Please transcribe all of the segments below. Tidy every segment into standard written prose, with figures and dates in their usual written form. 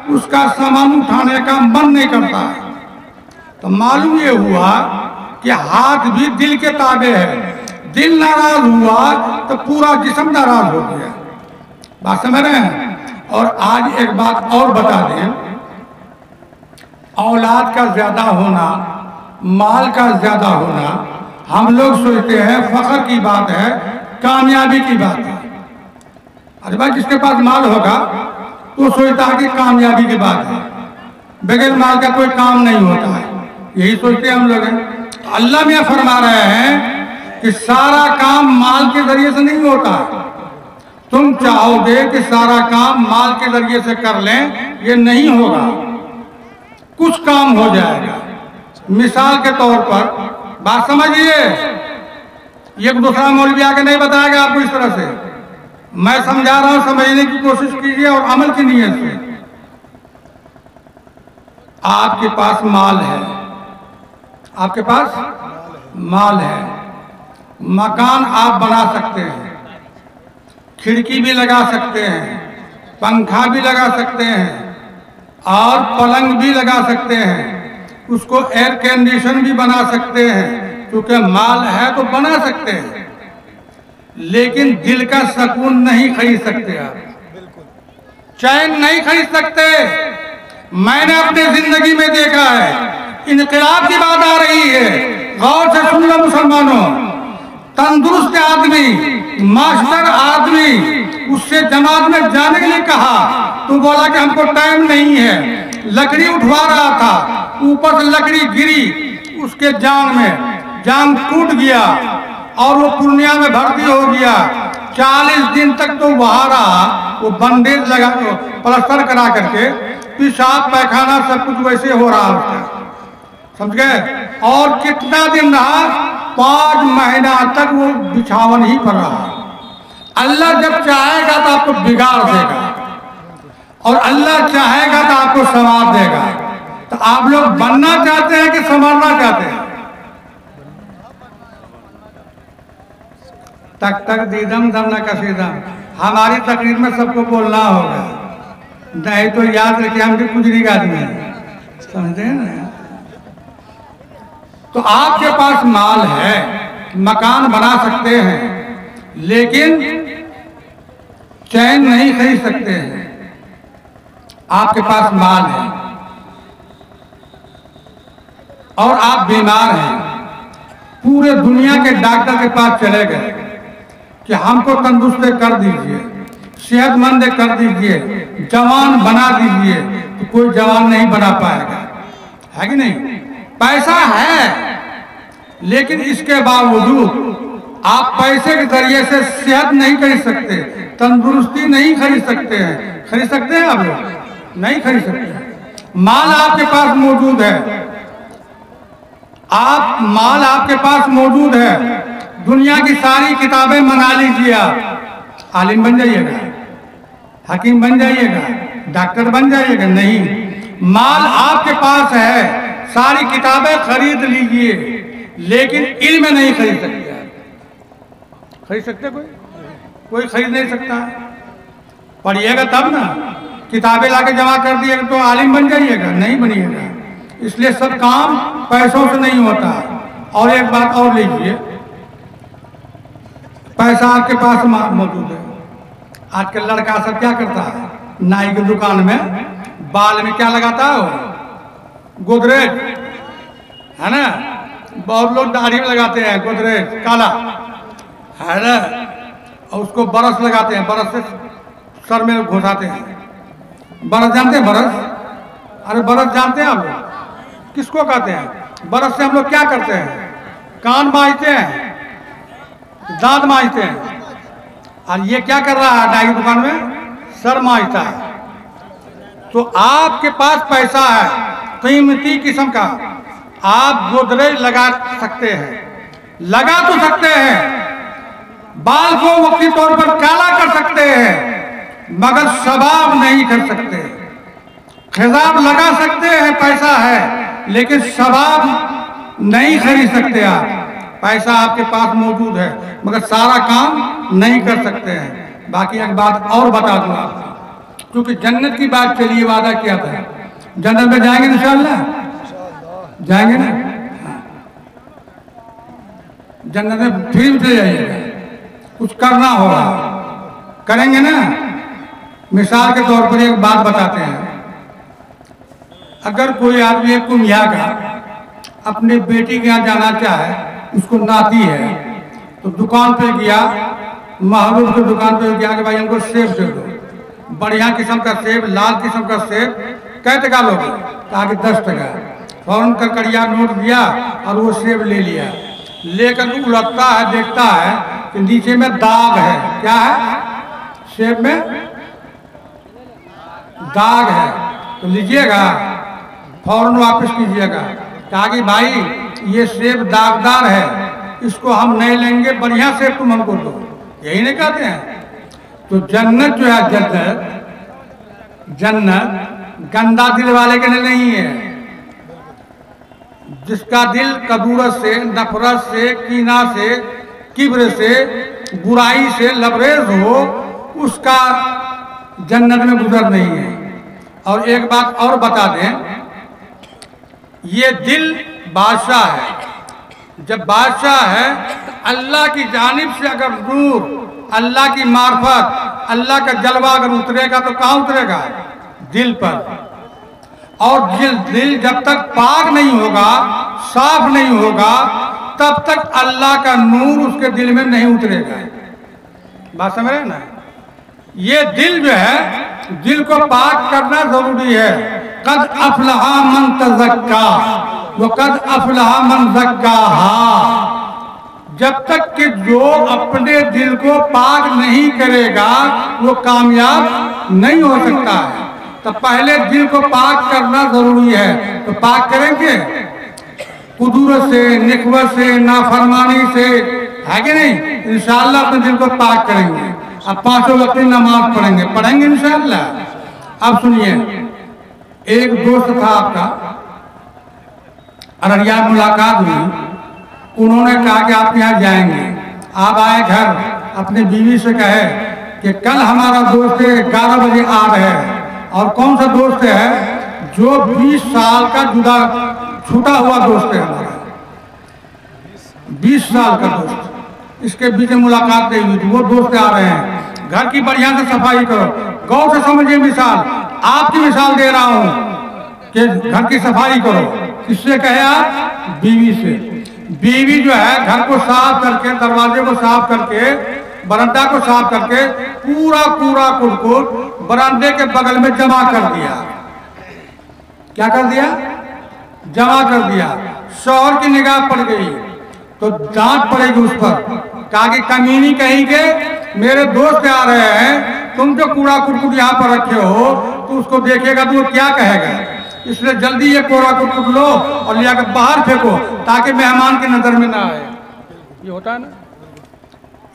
उसका सामान उठाने का मन नहीं करता है। तो मालूम ये हुआ कि हाथ भी दिल के ताबे है। दिल नाराज हुआ तो पूरा जिस्म नाराज हो गया। बात समझ रहे हैं। और आज एक बात और बता दें, औलाद का ज्यादा होना, माल का ज्यादा होना, हम लोग सोचते हैं फख्र की बात है, कामयाबी की बात है। अरे भाई जिसके पास माल होगा तो सोचता है कि कामयाबी की बात है, बगैर माल का कोई काम नहीं होता है, यही सोचते हैं हम लोग हैं। अल्लाह में फरमा रहे हैं कि सारा काम माल के जरिए से नहीं होता। तुम चाहोगे कि सारा काम माल के जरिए से कर लें, ये नहीं होगा। कुछ काम हो जाएगा। मिसाल के तौर पर बात समझिए, एक दूसरा मौलवी आके नहीं बताएगा आपको इस तरह से, मैं समझा रहा हूं, समझने की कोशिश कीजिए और अमल की नीयत से। आपके पास माल है, आपके पास माल है, मकान आप बना सकते हैं, खिड़की भी लगा सकते हैं, पंखा भी लगा सकते हैं और पलंग भी लगा सकते हैं, उसको एयर कंडीशन भी बना सकते हैं, क्योंकि माल है तो बना सकते हैं। लेकिन दिल का सुकून नहीं खरीद सकते आप, चैन नहीं खरीद सकते। मैंने अपनी जिंदगी में देखा है, इनकलाब की बात आ रही है, गौर से सुन लो मुसलमानों। तंदुरुस्त आदमी, मास्टर आदमी, उससे जमात में जाने के लिए कहा तो बोला कि हमको टाइम नहीं है। लकड़ी उठवा रहा था, ऊपर से लकड़ी गिरी उसके जांग में, जांग टूट गया और वो पूर्णिया में भर्ती हो गया। 40 दिन तक तो वहां रहा, वो बंदेज लगा प्लास्टर करा करके, पेशाब पैखाना सब कुछ वैसे हो रहा उसका, समझ गए। और कितना दिन रहा, 5 महीना तक वो बिछावन ही पर रहा। अल्लाह जब चाहेगा तो आपको बिगाड़ देगा और अल्लाह चाहेगा तो आपको संवार देगा। तो आप लोग बनना चाहते हैं कि संवारना चाहते हैं? तक तक दीदम दम न कसीदम, हमारी तकरीर में सबको बोलना होगा, नहीं तो याद रखिए हम भी गुजरी आदमी हैं, समझे ना। तो आपके पास माल है, मकान बना सकते हैं, लेकिन चैन नहीं खरीद सकते हैं। आपके पास माल है और आप बीमार हैं, पूरे दुनिया के डॉक्टर के पास चले गए कि हमको तंदुरुस्त कर दीजिए, सेहतमंद कर दीजिए, जवान बना दीजिए, तो कोई जवान नहीं बना पाएगा, है कि नहीं। पैसा है, लेकिन इसके बावजूद आप पैसे के जरिए से सेहत नहीं खरीद सकते, तंदुरुस्ती नहीं खरीद सकते हैं। खरीद सकते हैं आप लोग? नहीं खरीद सकते। माल आपके पास मौजूद है, आप माल आपके पास मौजूद है, दुनिया की सारी किताबें मंगा लीजिए, आप आलिम बन जाइएगा, हकीम बन जाइएगा, डॉक्टर बन जाइएगा, नहीं। माल आपके पास है, सारी किताबें खरीद लीजिए, लेकिन इल्म नहीं खरीद सकते। खरीद सकते कोई खरीद नहीं सकता। पढ़िएगा तब ना, किताबें लाके जमा कर दिएगा तो आलिम बन जाइएगा, नहीं बनिएगा। इसलिए सब काम पैसों से नहीं होता। और एक बात और लीजिए, पैसा आपके पास मौजूद है। आजकल लड़का सब क्या करता है, नाई की दुकान में बाल में क्या लगाता है, गोदरेज, है ना। बहुत लोग दाढ़ी में लगाते हैं गोदरेज काला, है ना, और उसको बरस लगाते हैं, बरस से सर में घुसाते हैं। बरस जानते हैं? बरस, अरे बरस जानते हैं आप लोग किसको कहते हैं? बरस से हम लोग क्या करते हैं, कान मांजते हैं, दांत मांजते हैं। और ये क्या कर रहा है नाई की दुकान में, सर मांजता है। तो आपके पास पैसा है कीमती किस्म का, आप गोदरेज लगा सकते हैं, लगा तो सकते हैं, बाल को वक्ती तौर पर काला कर सकते हैं, मगर शबाब नहीं कर सकते। खिजाब लगा सकते हैं, पैसा है, लेकिन शबाब नहीं खरीद सकते आप। पैसा आपके पास मौजूद है, मगर सारा काम नहीं कर सकते हैं। बाकी एक बात और बता दूं आपको, क्योंकि जन्नत की बात चलिए, वादा किया था जन्नत में जाएंगे इंशाअल्लाह, जाएंगे ना। जन्नत में फ्री में चले जाइएगा, कुछ करना होगा, करेंगे ना। मिसाल के तौर पर एक बात बताते हैं, अगर कोई आदमी एक कुम्हिया का अपने बेटी के यहाँ जाना चाहे, उसको नाती है, तो दुकान पे गया, महबूब की दुकान पे गया कि भाई हमको सेब दे दो, बढ़िया किस्म का सेब, लाल किस्म का सेब, कै टका लोगे? कहा कि 10 टका। फौरन कड़कड़िया नोट दिया और वो सेब ले लिया। लेकर उलटता है, देखता है कि नीचे में दाग है। क्या है? सेब में दाग है। तो लीजिएगा, फौरन वापस कीजिएगा। कहा कि भाई ये सेब दागदार है, इसको हम नहीं लेंगे, बढ़िया सेब तुम हमको दो। यही नहीं कहते हैं? तो जन्नत जो है, जन्नत गंदा दिल वाले के लिए नहीं है। जिसका दिल कदूरत से, नफरत से, कीना से, किब्र से, बुराई से लबरेज हो, उसका जन्नत में गुजर नहीं है। और एक बात और बता दें, ये दिल बादशाह है। जब बादशाह है तो अल्लाह की जानिब से अगर नूर, अल्लाह की मार्फत, अल्लाह का जलवा अगर उतरेगा तो कहाँ उतरेगा? दिल पर। और दिल जब तक पाक नहीं होगा, साफ नहीं होगा, तब तक अल्लाह का नूर उसके दिल में नहीं उतरेगा। बात समझ रहे ना? ये दिल जो है, दिल को पाक करना जरूरी है। कद अफलहा मन तज़क्का व कद अफलहा मन ज़क्काहा। जब तक कि जो अपने दिल को पाक नहीं करेगा वो कामयाब नहीं हो सकता है। तो पहले दिल को पाक करना जरूरी है। तो पाक करेंगे कुदूरत से, निकवत से, नाफरमानी से, है कि नहीं? इंशाअल्लाह अपने दिल को पाक करेंगे। अब 5 वक्त की नमाज पढ़ेंगे इंशाअल्लाह। अब सुनिए, एक दोस्त था आपका, अररिया मुलाकात हुई, उन्होंने कहा कि आप यहाँ जाएंगे। आप आए घर, अपनी बीवी से कहे कि कल हमारा दोस्त 11 बजे आ रहे हैं। और कौन सा दोस्त है? जो 20 साल का जुदा छूटा हुआ दोस्त है हमारा, 20 साल का दोस्त। इसके बीच में मुलाकात नहीं हुई, वो दोस्त आ रहे हैं। घर की बढ़िया से सफाई करो, गौर से समझिए मिसाल, आपकी मिसाल दे रहा हूँ कि घर की सफाई करो। किससे कहे आप? बीवी से। बीवी जो है घर को साफ करके, दरवाजे को साफ करके, बरामदा को साफ करके, पूरा कूड़ा कुड़कुट बरामदे के बगल में जमा कर दिया। क्या कर दिया? जमा कर दिया। शौहर की निगाह पड़ गई तो डांट पड़ेगी उस पर। कहा कि कमीनी कहीं के, मेरे दोस्त आ रहे हैं, तुम जो कूड़ा कुड़कुट यहाँ पर रखे हो, तो उसको देखेगा तो वो क्या कहेगा? इसलिए जल्दी ये कूड़ा कुड़कुट लो और ले आकर बाहर फेंको, ताकि मेहमान की नजर में ना आए। ये होता है ना?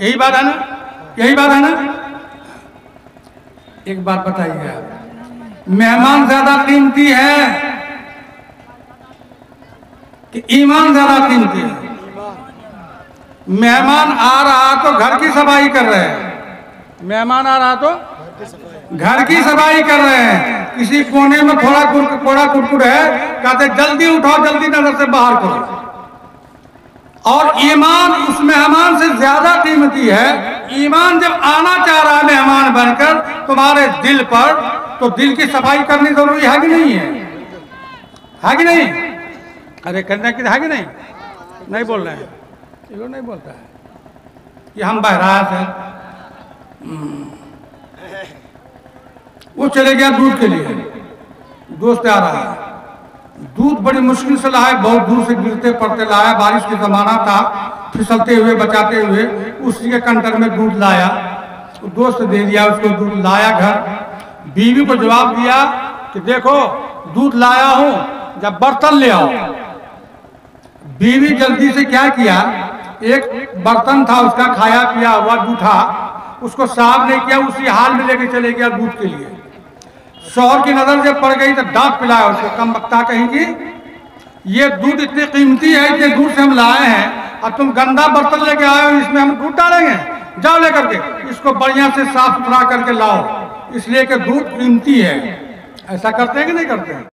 यही बात है ना? यही बात है ना? एक बात बताइए, मेहमान ज्यादा कीमती है कि ईमान ज्यादा कीमती है? मेहमान आ रहा तो घर की सफाई कर रहे हैं, मेहमान आ रहा तो घर की सफाई कर रहे हैं। किसी कोने में थोड़ा कूड़ा कुड़कुड़ है, कहते जल्दी उठाओ, जल्दी नजर से बाहर करो। और ईमान उस मेहमान से ज्यादा कीमती है। ईमान जब आना चाह रहा है मेहमान बनकर तुम्हारे दिल पर, तो दिल की सफाई करनी जरूरी है कि नहीं है? है कि नहीं? अरे करना कि है कि नहीं? नहीं बोल रहे हैं, ये नहीं बोलता है कि हम बहरात हैं। वो चले गया दूध के लिए, दोस्त आ रहा है, दूध बड़ी मुश्किल से लाया, बहुत दूर से गिरते पड़ते लाया, बारिश का जमाना था, फिसलते हुए बचाते हुए उसी के कंटर में दूध लाया। तो दोस्त दे दिया उसको, दूध लाया घर, बीवी को जवाब दिया कि देखो दूध लाया हूं, जब बर्तन ले आओ। बीवी जल्दी से क्या किया, एक बर्तन था उसका खाया पिया हुआ जूठा, उसको साफ नहीं किया, उसी हाल में लेके चले गया दूध के लिए। शौहर की नजर जब पड़ गई तो डांट पिलाया उसको, कम बख्ता कहेंगी, ये दूध इतनी कीमती है, इतने दूर से हम लाए हैं और तुम गंदा बर्तन लेके आए हो, इसमें हम दूध डालेंगे? जाओ लेकर के इसको बढ़िया से साफ सुथरा करके लाओ। इसलिए कि दूध कीमती है। ऐसा करते हैं कि नहीं करते हैं?